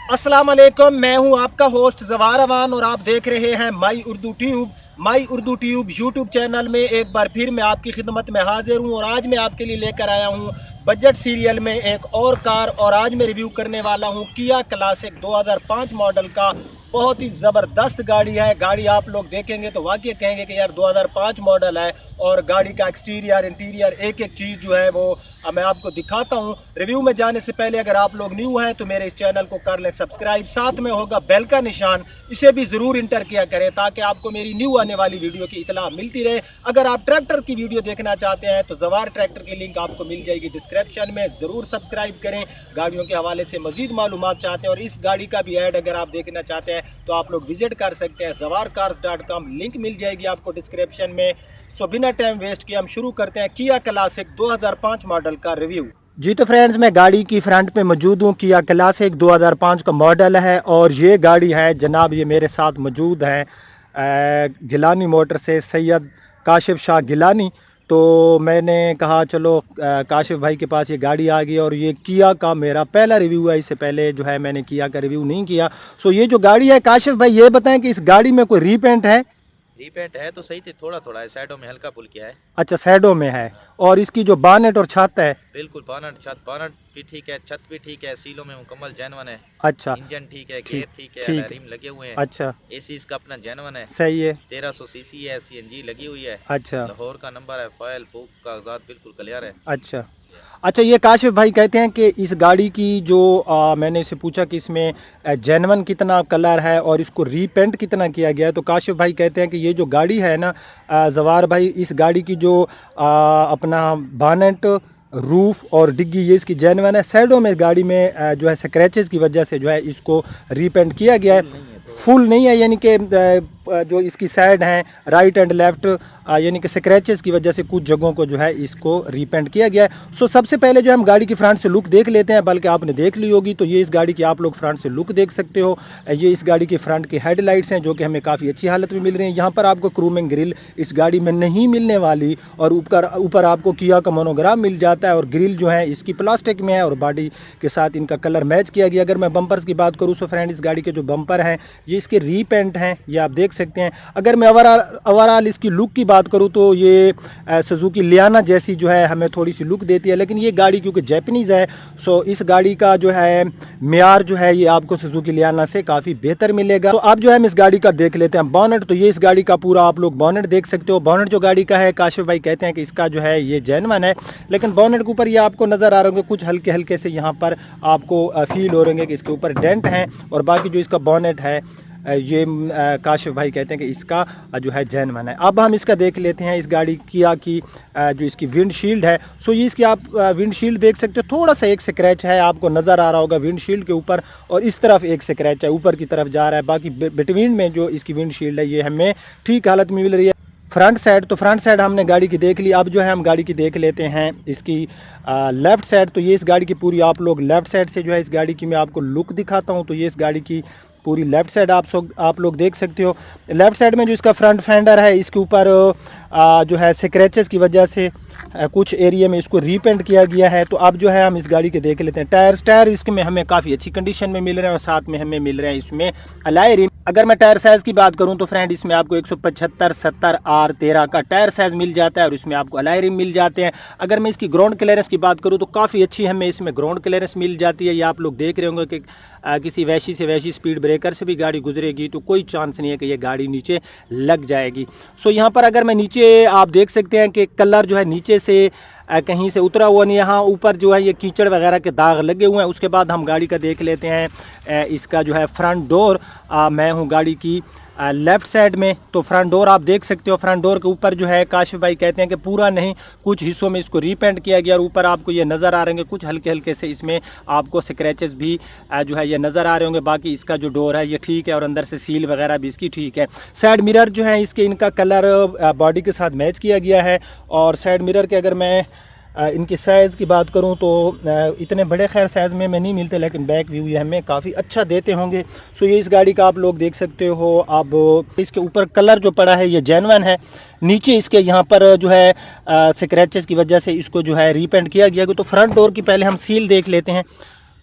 अस्सलाम वालेकुम, मैं हूं आपका होस्ट जवार अवान और आप देख रहे हैं माई उर्दू ट्यूब। माई उर्दू ट्यूब यूट्यूब चैनल में एक बार फिर मैं आपकी खिदमत में हाजिर हूं और आज मैं आपके लिए लेकर आया हूं बजट सीरियल में एक और कार। और आज मैं रिव्यू करने वाला हूं किया क्लासिक 2005 मॉडल का। बहुत ही ज़बरदस्त गाड़ी है। गाड़ी आप लोग देखेंगे तो वाकई कहेंगे कि यार 2005 मॉडल है और गाड़ी का एक्सटीरियर इंटीरियर एक एक चीज़ जो है वो मैं आपको दिखाता हूं। रिव्यू में जाने से पहले अगर आप लोग न्यू हैं तो मेरे इस चैनल को कर लें सब्सक्राइब, साथ में होगा बेल का निशान, इसे भी ज़रूर इंटर किया करें ताकि आपको मेरी न्यू आने वाली वीडियो की इतला मिलती रहे। अगर आप ट्रैक्टर की वीडियो देखना चाहते हैं तो जवार ट्रैक्टर की लिंक आपको मिल जाएगी डिस्क्रिप्शन में, ज़रूर सब्सक्राइब करें। गाड़ियों के हवाले से मजीद मालूमात चाहते हैं और इस गाड़ी का भी ऐड अगर आप देखना चाहते हैं तो आप लोग विजिट कर सकते हैं zawarcars.com, लिंक मिल जाएगी आपको डिस्क्रिप्शन में। सो बिना टाइम वेस्ट किए हम शुरू करते हैं किया क्लासिक 2005 मॉडल का रिव्यू। जी तो फ्रेंड्स, मैं गाड़ी की फ्रंट पे मौजूद हूँ। किया क्लासिक 2005 का मॉडल है और ये गाड़ी है जनाब, ये मेरे साथ मौजूद है गिलानी मोटर से सैयद काशिफ शाह गिलानी। तो मैंने कहा चलो काशिफ भाई के पास ये गाड़ी आ गई और ये किया का मेरा पहला रिव्यू है। इससे पहले जो है मैंने किया का रिव्यू नहीं किया। सो ये जो गाड़ी है काशिफ भाई, ये बताएं कि इस गाड़ी में कोई रीपेंट है? रीपेंट है तो सही थे, थोड़ा थोड़ा है, साइडों में हल्का पुल किया है। अच्छा, साइडों में है। और इसकी जो बानेट और छत है? बिल्कुल, बानट छत बानट भी ठीक है, छत भी ठीक है, सीलों में मुकम्मल जेनवन है। अच्छा, इंजन ठीक है, गेयर ठीक है, ठीक, रिम लगे हुए हैं। अच्छा, एसी इसका अपना जेनवन है, सही है। 1300 सीसी है, सीएनजी लगी हुई है। अच्छा लाहौर का नंबर है, फाइल बुक कागजात बिल्कुल क्लियर है। अच्छा अच्छा, ये काशिफ भाई कहते हैं कि इस गाड़ी की जो मैंने इसे पूछा कि इसमें जेनवन कितना कलर है और इसको रीपेंट कितना किया गया है। तो काशिफ भाई कहते हैं कि ये जो गाड़ी है ना जवार भाई, इस गाड़ी की जो अपना बानेट, रूफ और डिग्गी, ये इसकी जेनवन है। साइडों में गाड़ी में जो है स्क्रैचेस की वजह से जो है इसको रीपेंट किया गया है। फुल नहीं है, यानी कि जो इसकी साइड हैं राइट एंड लेफ्ट, यानी कि स्क्रैचेस की वजह से कुछ जगहों को जो है इसको रीपेंट किया गया है। सो सबसे पहले जो हम गाड़ी की फ्रंट से लुक देख लेते हैं, बल्कि आपने देख ली होगी। तो ये इस गाड़ी की आप लोग फ्रंट से लुक देख सकते हो। ये इस गाड़ी की फ्रंट की हेडलाइट्स हैं जो कि हमें काफ़ी अच्छी हालत में मिल रही हैं। यहाँ पर आपको क्रूमिंग ग्रिल इस गाड़ी में नहीं मिलने वाली और ऊपर आपको किया का मोनोग्राम मिल जाता है और ग्रिल जो है इसकी प्लास्टिक में है और बॉडी के साथ इनका कलर मैच किया गया। अगर मैं बम्पर्स की बात करूँ सो फ्रेंड, इस गाड़ी के जो बम्पर हैं ये इसके रीपेंट हैं, ये आप देख सकते हैं। अगर मैं ओवरऑल इसकी लुक की बात करूं तो ये सुजुकी लियाना जैसी जो है हमें थोड़ी सी लुक देती है, लेकिन ये गाड़ी क्योंकि जैपनीज़ है सो इस गाड़ी का जो है मियार जो है ये आपको सुजुकी लियाना से काफ़ी बेहतर मिलेगा। तो अब जो है हम इस गाड़ी का देख लेते हैं बॉनेट। तो ये इस गाड़ी का पूरा आप लोग बॉनेट देख सकते हो। बॉनेट जो गाड़ी का है काशिफ भाई कहते हैं कि इसका जो है ये जेन्युइन है, लेकिन बॉनेट के ऊपर ये आपको नज़र आ रहे होंगे कुछ हल्के हल्के से यहाँ पर आपको फील हो रहे हैं कि इसके ऊपर डेंट हैं। और बाकी जो इसका बॉनेट है ये काशिफ भाई कहते हैं कि इसका जो है जेन्युइन है। अब हम इसका देख लेते हैं इस गाड़ी किया की जो इसकी विंडशील्ड है। सो ये इसकी आप विंडशील्ड देख सकते हो, थोड़ा सा एक स्क्रैच है आपको नज़र आ रहा होगा विंडशील्ड के ऊपर, और इस तरफ एक स्क्रैच है ऊपर की तरफ जा रहा है। बाकी बिटवीन में जो इसकी विंडशील्ड है ये हमें ठीक हालत में मिल रही है। फ्रंट साइड, तो फ्रंट साइड हमने गाड़ी की देख ली। अब जो है हम गाड़ी की देख लेते हैं इसकी लेफ़्ट साइड। तो ये इस गाड़ी की पूरी आप लोग लेफ़्ट साइड से जो है इस गाड़ी की मैं आपको लुक दिखाता हूँ। तो ये इस गाड़ी की पूरी लेफ़्ट साइड आप लोग देख सकते हो। लेफ़्ट साइड में जो इसका फ्रंट फेंडर है इसके ऊपर जो है स्क्रैचेस की वजह से कुछ एरिया में इसको रीपेंट किया गया है। तो अब जो है हम इस गाड़ी के देख लेते हैं टायर इसके में हमें काफ़ी अच्छी कंडीशन में मिल रहे हैं और साथ में हमें मिल रहे हैं इसमें अलॉय रिम। अगर मैं टायर साइज़ की बात करूं तो फ्रेंड इसमें आपको 175/70 R13 का टायर साइज़ मिल जाता है और इसमें आपको अलॉय रिम मिल जाते हैं। अगर मैं इसकी ग्राउंड क्लियरेंस की बात करूं तो काफ़ी अच्छी हमें इसमें ग्राउंड क्लियरेंस मिल जाती है। ये आप लोग देख रहे होंगे कि किसी वैसी से वैसी स्पीड ब्रेकर से भी गाड़ी गुजरेगी तो कोई चांस नहीं है कि ये गाड़ी नीचे लग जाएगी। सो यहाँ पर अगर मैं नीचे आप देख सकते हैं कि कलर जो है नीचे से कहीं से उतरा हुआ नहीं, यहाँ ऊपर जो है ये कीचड़ वगैरह के दाग लगे हुए हैं। उसके बाद हम गाड़ी का देख लेते हैं इसका जो है फ्रंट डोर। मैं हूँ गाड़ी की लेफ़्ट साइड में। तो फ्रंट डोर आप देख सकते हो। फ्रंट डोर के ऊपर जो है काशिफ भाई कहते हैं कि पूरा नहीं, कुछ हिस्सों में इसको रीपेंट किया गया और ऊपर आपको ये नज़र आ रहे होंगे कुछ हल्के हल्के से इसमें आपको स्क्रैचेस भी जो है ये नज़र आ रहे होंगे। बाकी इसका जो डोर है ये ठीक है और अंदर से सील वगैरह भी इसकी ठीक है। साइड मिरर जो है इसके इनका कलर बॉडी के साथ मैच किया गया है। और साइड मिरर के अगर मैं इनकी साइज़ की बात करूं तो इतने बड़े खैर साइज़ में नहीं मिलते, लेकिन बैक व्यू ये हमें काफ़ी अच्छा देते होंगे। सो ये इस गाड़ी का आप लोग देख सकते हो। अब इसके ऊपर कलर जो पड़ा है ये जेन्युइन है। नीचे इसके यहाँ पर जो है स्क्रैचेस की वजह से इसको जो है रीपेंट किया गया। तो फ्रंट डोर की पहले हम सील देख लेते हैं।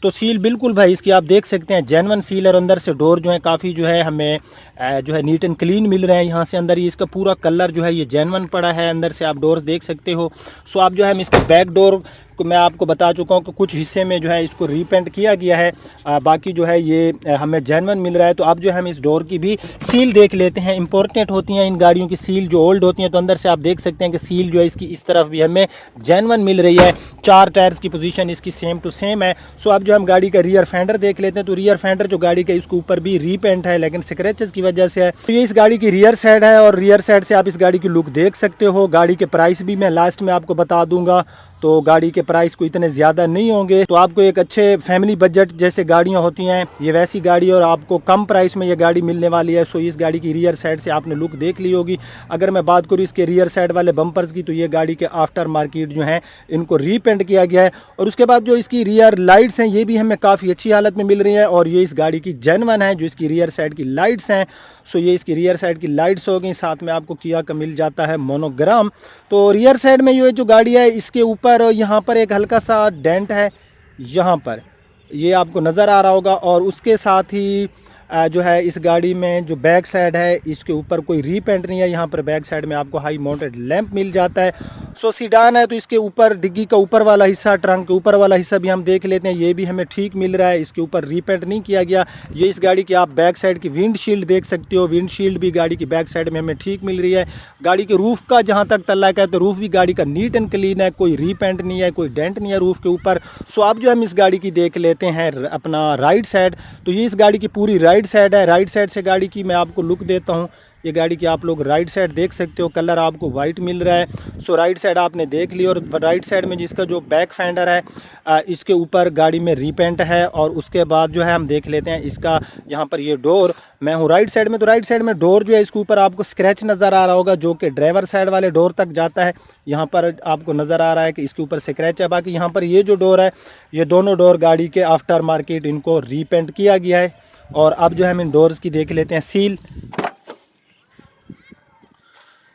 तो सील बिल्कुल भाई इसकी आप देख सकते हैं जेन्युइन सील, और अंदर से डोर जो है काफ़ी जो है हमें जो है नीट एंड क्लीन मिल रहे हैं। यहाँ से अंदर ये इसका पूरा कलर जो है ये जेन्युइन पड़ा है, अंदर से आप डोर्स देख सकते हो। सो आप जो है हम इसके बैक डोर को मैं आपको बता चुका हूँ कि कुछ हिस्से में जो है इसको रीपेंट किया गया है, बाकी जो है ये हमें जेन्युइन मिल रहा है। तो अब जो है हम इस डोर की भी सील देख लेते हैं। इंपॉर्टेंट होती हैं इन गाड़ियों की सील जो ओल्ड होती हैं, तो अंदर से आप देख सकते हैं कि सील जो है इसकी इस तरफ भी हमें जेन्युइन मिल रही है। 4 टायर्स की पोजीशन इसकी सेम टू सेम है। सो अब जो हम गाड़ी का रियर फेंडर देख लेते हैं, तो रियर फेंडर जो गाड़ी का इसके ऊपर भी रीपेंट है लेकिन स्क्रैचेस की वजह से है। तो ये इस गाड़ी की रियर साइड है, और रियर साइड से आप इस गाड़ी की लुक देख सकते हो। गाड़ी के प्राइस भी मैं लास्ट में आपको बता दूंगा, तो गाड़ी के प्राइस को इतने ज़्यादा नहीं होंगे। तो आपको एक अच्छे फैमिली बजट जैसे गाड़ियां होती हैं ये वैसी गाड़ी, और आपको कम प्राइस में ये गाड़ी मिलने वाली है। सो इस गाड़ी की रियर साइड से आपने लुक देख ली होगी। अगर मैं बात करूँ इसके रियर साइड वाले बम्पर्स की, तो ये गाड़ी के आफ्टर मार्केट जो हैं इनको रीपेंट किया गया है। और उसके बाद जो इसकी रियर लाइट्स हैं ये भी हमें काफ़ी अच्छी हालत में मिल रही हैं, और ये इस गाड़ी की जेन्युइन है जो इसकी रियर साइड की लाइट्स हैं। सो ये इसकी रियर साइड की लाइट्स हो गई, साथ में आपको किया का मिल जाता है मोनोग्राम। तो रियर साइड में ये जो गाड़ी है इसके ऊपर यहाँ पर एक हल्का सा डेंट है, यहाँ पर ये आपको नज़र आ रहा होगा। और उसके साथ ही जो है इस गाड़ी में जो बैक साइड है इसके ऊपर कोई रीपेंट नहीं है। यहाँ पर बैक साइड में आपको हाई माउंटेड लैंप मिल जाता है। सो सीडान है तो इसके ऊपर डिग्गी का ऊपर वाला हिस्सा, ट्रंक के ऊपर वाला हिस्सा भी हम देख लेते हैं, ये भी हमें ठीक मिल रहा है। इसके ऊपर रीपेंट नहीं किया गया। ये इस गाड़ी की आप बैक साइड की विंडशील्ड देख सकते हो, विंडशील्ड भी गाड़ी की बैक साइड में हमें ठीक मिल रही है। गाड़ी के रूफ का जहाँ तक तल्लक है तो रूफ भी गाड़ी का नीट एंड क्लीन है, कोई रीपेंट नहीं है, कोई डेंट नहीं है रूफ के ऊपर। सो अब जो हम इस गाड़ी की देख लेते हैं अपना राइट साइड, तो ये इस गाड़ी की पूरी राइट साइड है। राइट साइड से गाड़ी की मैं आपको लुक देता हूँ। ये गाड़ी की आप लोग राइट साइड देख सकते हो, कलर आपको वाइट मिल रहा है। सो राइट साइड आपने देख ली, और राइट साइड में जिसका जो बैक फेंडर है इसके ऊपर गाड़ी में रीपेंट है। और उसके बाद जो है हम देख लेते हैं इसका यहाँ पर ये डोर, मैं हूँ राइट साइड में, तो राइट साइड में डोर जो है इसके ऊपर आपको स्क्रैच नज़र आ रहा होगा जो कि ड्राइवर साइड वाले डोर तक जाता है। यहाँ पर आपको नज़र आ रहा है कि इसके ऊपर स्क्रैच है। बाकी यहाँ पर ये जो डोर है ये दोनों डोर गाड़ी के आफ्टर मार्केट इनको रीपेंट किया गया है। और अब जो है हम इन डोर्स की देख लेते हैं सील।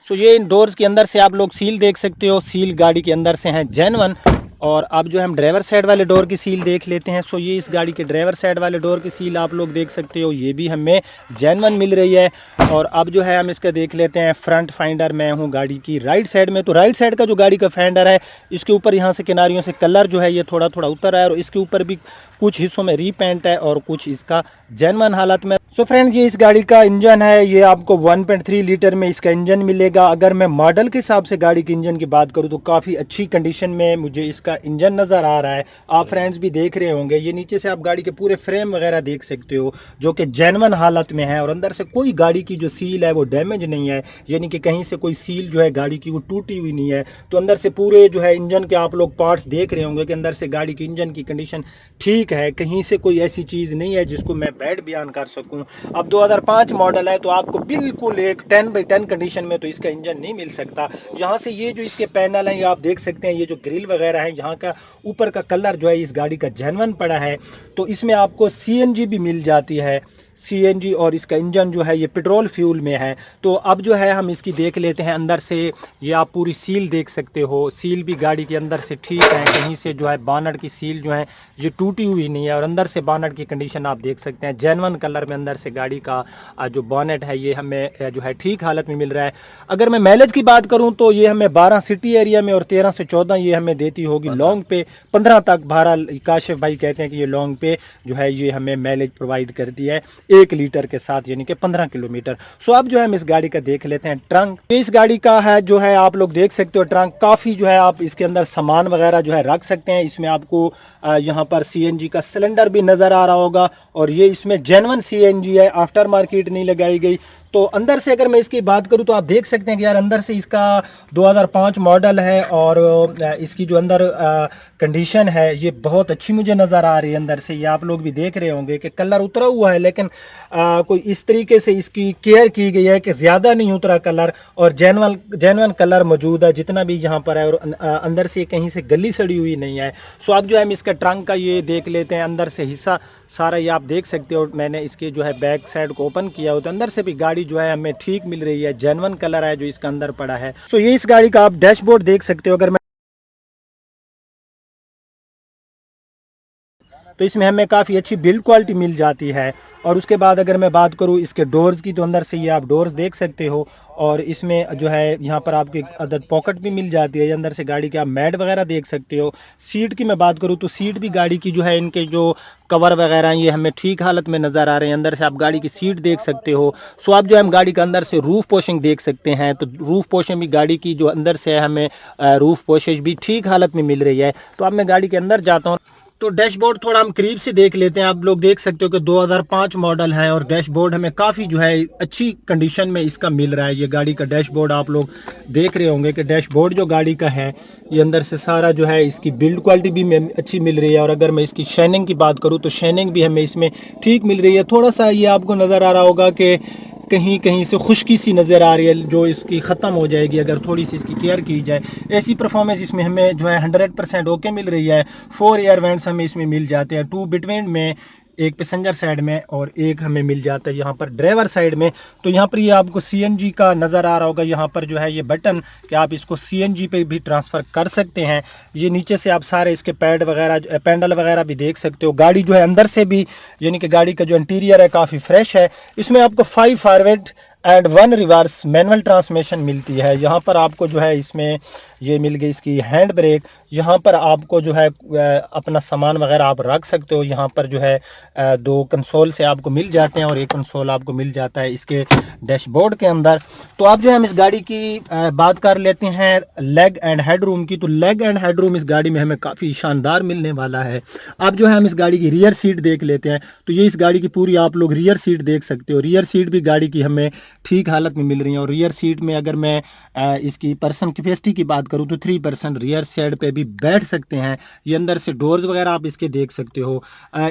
सो ये इन डोर्स के अंदर से आप लोग सील देख सकते हो, सील गाड़ी के अंदर से हैं जेन्युइन। और अब जो हम ड्राइवर साइड वाले डोर की सील देख लेते हैं। सो ये इस गाड़ी के ड्राइवर साइड वाले डोर की सील आप लोग देख सकते हो, ये भी हमें जेन्युइन मिल रही है। और अब जो है हम इसका देख लेते हैं फ्रंट फाइंडर। मैं हूँ गाड़ी की राइट साइड में, तो राइट साइड का जो गाड़ी का फेंडर है इसके ऊपर यहाँ से किनारियों से कलर जो है ये थोड़ा थोड़ा उतर रहा है, और इसके ऊपर भी कुछ हिस्सों में रीपेंट है और कुछ इसका जेन्युइन हालत में। सो फ्रेंड ये इस गाड़ी का इंजन है, ये आपको 1.3 लीटर में इसका इंजन मिलेगा। अगर मैं मॉडल के हिसाब से गाड़ी के इंजन की बात करूँ तो काफ़ी अच्छी कंडीशन में मुझे इसका इंजन नज़र आ रहा है। आप फ्रेंड्स भी देख रहे होंगे, ये नीचे से आप गाड़ी के पूरे फ्रेम वगैरह देख सकते हो जो कि जेन्युइन हालत में है। और अंदर से कोई गाड़ी की जो सील है वो डैमेज नहीं है, यानी कि कहीं से कोई सील जो है गाड़ी की वो टूटी हुई नहीं है। तो अंदर से पूरे जो है इंजन के आप लोग पार्ट्स देख रहे होंगे कि अंदर से गाड़ी की इंजन की कंडीशन ठीक है, कहीं से कोई ऐसी चीज़ नहीं है जिसको मैं बैड बयान कर सकूं। अब 2005 मॉडल है तो आपको बिल्कुल एक 10/10 कंडीशन में तो इसका इंजन नहीं मिल सकता। यहाँ से ये जो इसके पैनल हैं ये आप देख सकते हैं, ये जो ग्रिल वगैरह है यहाँ का ऊपर का कलर जो है इस गाड़ी का जेन्युइन पड़ा है। तो इसमें आपको CNG भी मिल जाती है, CNG, और इसका इंजन जो है ये पेट्रोल फ्यूल में है। तो अब जो है हम इसकी देख लेते हैं अंदर से। ये आप पूरी सील देख सकते हो, सील भी गाड़ी के अंदर से ठीक है, कहीं से जो है बानट की सील जो है ये टूटी हुई नहीं है। और अंदर से बानट की कंडीशन आप देख सकते हैं, जेन्युइन कलर में अंदर से गाड़ी का जो बॉनेट है ये हमें जो है ठीक हालत में मिल रहा है। अगर मैं माइलेज की बात करूँ तो ये हमें 12 सिटी एरिया में और 13 से 14 ये हमें देती होगी लॉन्ग पे, 15 तक भारत काशिफ भाई कहते हैं कि ये लॉन्ग पे जो है ये हमें माइलेज प्रोवाइड करती है 1 लीटर के साथ, यानी कि 15 किलोमीटर। सो अब जो है हम इस गाड़ी का देख लेते हैं ट्रंक। इस गाड़ी का है जो है आप लोग देख सकते हो ट्रंक काफ़ी जो है आप इसके अंदर सामान वगैरह जो है रख सकते हैं। इसमें आपको यहाँ पर CNG का सिलेंडर भी नज़र आ रहा होगा, और ये इसमें जेन्युइन CNG है, आफ्टर मार्केट नहीं लगाई गई। तो अंदर से अगर मैं इसकी बात करूं तो आप देख सकते हैं कि यार अंदर से इसका 2005 मॉडल है, और इसकी जो अंदर कंडीशन है ये बहुत अच्छी मुझे नज़र आ रही है। अंदर से ये आप लोग भी देख रहे होंगे कि कलर उतरा हुआ है, लेकिन कोई इस तरीके से इसकी केयर की गई है कि ज़्यादा नहीं उतरा कलर, और जेन्युइन कलर मौजूद है जितना भी यहाँ पर है। और अंदर से कहीं से गली सड़ी हुई नहीं है। सो अब जो है हम इसका ट्रंक का ये देख लेते हैं, अंदर से हिस्सा सारा ये आप देख सकते हो। मैंने इसके जो है बैक साइड को ओपन किया हो तो अंदर से भी गाड़ी जो है हमें ठीक मिल रही है, जेन्युइन कलर है जो इसका अंदर पड़ा है। सो ये इस गाड़ी का आप डैशबोर्ड देख सकते हो। अगर मैं तो इसमें हमें काफ़ी अच्छी बिल्ड क्वालिटी मिल जाती है। और उसके बाद अगर मैं बात करूँ इसके डोर्स की, तो अंदर से ये आप डोर्स देख सकते हो, और इसमें जो है यहाँ पर आपको एक अदद पॉकेट भी मिल जाती है। ये अंदर से गाड़ी के आप मैट वगैरह देख सकते हो। सीट की मैं बात करूँ तो सीट भी गाड़ी की जो है, इनके जो कवर वगैरह हैं ये हमें ठीक हालत में नज़र आ रहे हैं। अंदर से आप गाड़ी की सीट देख सकते हो। सो आप जो है हम गाड़ी के अंदर से रूफ पोशिंग देख सकते हैं, तो रूफ पोशिंग भी गाड़ी की जो अंदर से है हमें रूफ पोशिश भी ठीक हालत में मिल रही है। तो अब मैं गाड़ी के अंदर जाता हूँ, तो डैशबोर्ड थोड़ा हम करीब से देख लेते हैं। आप लोग देख सकते हो कि 2005 मॉडल है और डैशबोर्ड हमें काफ़ी जो है अच्छी कंडीशन में इसका मिल रहा है। ये गाड़ी का डैशबोर्ड आप लोग देख रहे होंगे कि डैशबोर्ड जो गाड़ी का है ये अंदर से सारा जो है इसकी बिल्ड क्वालिटी भी अच्छी मिल रही है। और अगर मैं इसकी शाइनिंग की बात करूँ तो शाइनिंग भी हमें इसमें ठीक मिल रही है। थोड़ा सा ये आपको नज़र आ रहा होगा कि कहीं कहीं से खुश्की सी नज़र आ रही है, जो इसकी ख़त्म हो जाएगी अगर थोड़ी सी इसकी केयर की जाए। ऐसी परफॉर्मेंस इसमें हमें जो है 100% ओके मिल रही है। 4 एयर वेंट्स हमें इसमें मिल जाते हैं, 2 बिटवीन में, एक पैसेंजर साइड में और एक हमें मिल जाता है यहाँ पर ड्राइवर साइड में। तो यहाँ पर ये आपको सीएनजी का नज़र आ रहा होगा, यहाँ पर जो है ये बटन कि आप इसको सीएनजी पे भी ट्रांसफ़र कर सकते हैं। ये नीचे से आप सारे इसके पैड वगैरह, पैडल वगैरह भी देख सकते हो। गाड़ी जो है अंदर से भी, यानी कि गाड़ी का जो इंटीरियर है काफ़ी फ्रेश है। इसमें आपको 5 forward and 1 reverse manual transmission मिलती है। यहाँ पर आपको जो है इसमें ये मिल गई इसकी हैंड ब्रेक। यहाँ पर आपको जो है अपना सामान वगैरह आप रख सकते हो। यहाँ पर जो है 2 कंसोल से आपको मिल जाते हैं और एक कंसोल आपको मिल जाता है इसके डैशबोर्ड के अंदर। तो आप जो है हम इस गाड़ी की बात कर लेते हैं लेग एंड हेड रूम की। तो लेग एंड हेड रूम इस गाड़ी में हमें काफ़ी शानदार मिलने वाला है। अब जो है हम इस गाड़ी की रियर सीट देख लेते हैं। तो ये इस गाड़ी की पूरी आप लोग रियर सीट देख सकते हो। रियर सीट भी गाड़ी की हमें ठीक हालत में मिल रही है। और रियर सीट में अगर मैं इसकी पर्सन कैपेसिटी की बात करूँ तो 3 पर्सन रियर साइड पे भी बैठ सकते हैं। ये अंदर से डोर्स वगैरह आप इसके देख सकते हो।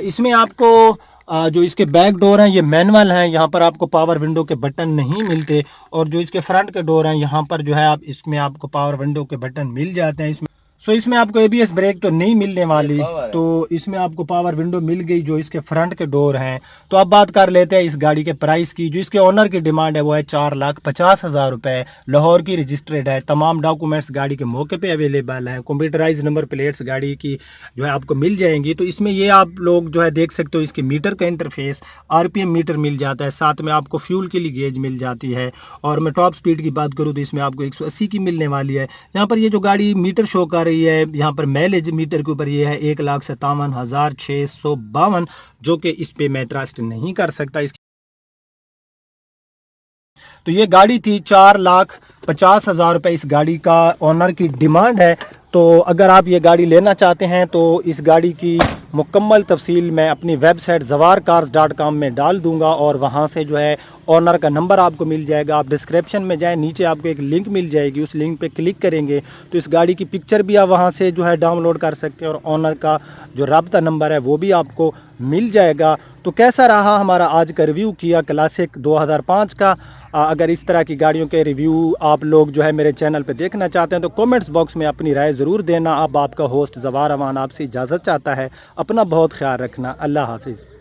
इसमें आपको जो इसके बैक डोर हैं ये मैनुअल हैं, यहाँ पर आपको पावर विंडो के बटन नहीं मिलते। और जो इसके फ्रंट के डोर हैं यहाँ पर जो है आप इसमें आपको पावर विंडो के बटन मिल जाते हैं। इसमें इसमें आपको एबीएस ब्रेक तो नहीं मिलने वाली, तो इसमें आपको पावर विंडो मिल गई जो इसके फ्रंट के डोर हैं। तो अब बात कर लेते हैं इस गाड़ी के प्राइस की। जो इसके ओनर की डिमांड है वो है 4,50,000 रुपये। लाहौर की रजिस्टर्ड है, तमाम डॉक्यूमेंट्स गाड़ी के मौके पे अवेलेबल हैं, कंप्यूटराइज नंबर प्लेट्स गाड़ी की जो है आपको मिल जाएंगी। तो इसमें ये आप लोग जो है देख सकते हो इसके मीटर का इंटरफेस, आरपीएम मीटर मिल जाता है, साथ में आपको फ्यूल के लिए गेज मिल जाती है। और मैं टॉप स्पीड की बात करूँ तो इसमें आपको 180 की मिलने वाली है। यहाँ पर ये जो गाड़ी मीटर शो कर रही है, यहाँ पर माइलेज मीटर के ऊपर ये है 1,57,652, जो कि इस पे मैं ट्रस्ट नहीं कर सकता। तो ये गाड़ी थी 4,50,000 रुपये इस गाड़ी का ओनर की डिमांड है। तो अगर आप ये गाड़ी लेना चाहते हैं तो इस गाड़ी की मुकम्मल तफसील मैं अपनी वेबसाइट zawarcars.com में डाल दूंगा और वहाँ से जो है ओनर का नंबर आपको मिल जाएगा। आप डिस्क्रिप्शन में जाएं, नीचे आपको एक लिंक मिल जाएगी, उस लिंक पे क्लिक करेंगे तो इस गाड़ी की पिक्चर भी आप वहाँ से जो है डाउनलोड कर सकते हैं और ओनर का जो राब्ता नंबर है वो भी आपको मिल जाएगा। तो कैसा रहा हमारा आज का रिव्यू किया क्लासिक 2005 का। अगर इस तरह की गाड़ियों के रिव्यू आप लोग जो है मेरे चैनल पे देखना चाहते हैं तो कमेंट्स बॉक्स में अपनी राय ज़रूर देना। अब आपका होस्ट ज़वार अमान आपसे इजाज़त चाहता है। अपना बहुत ख्याल रखना। अल्लाह हाफिज़।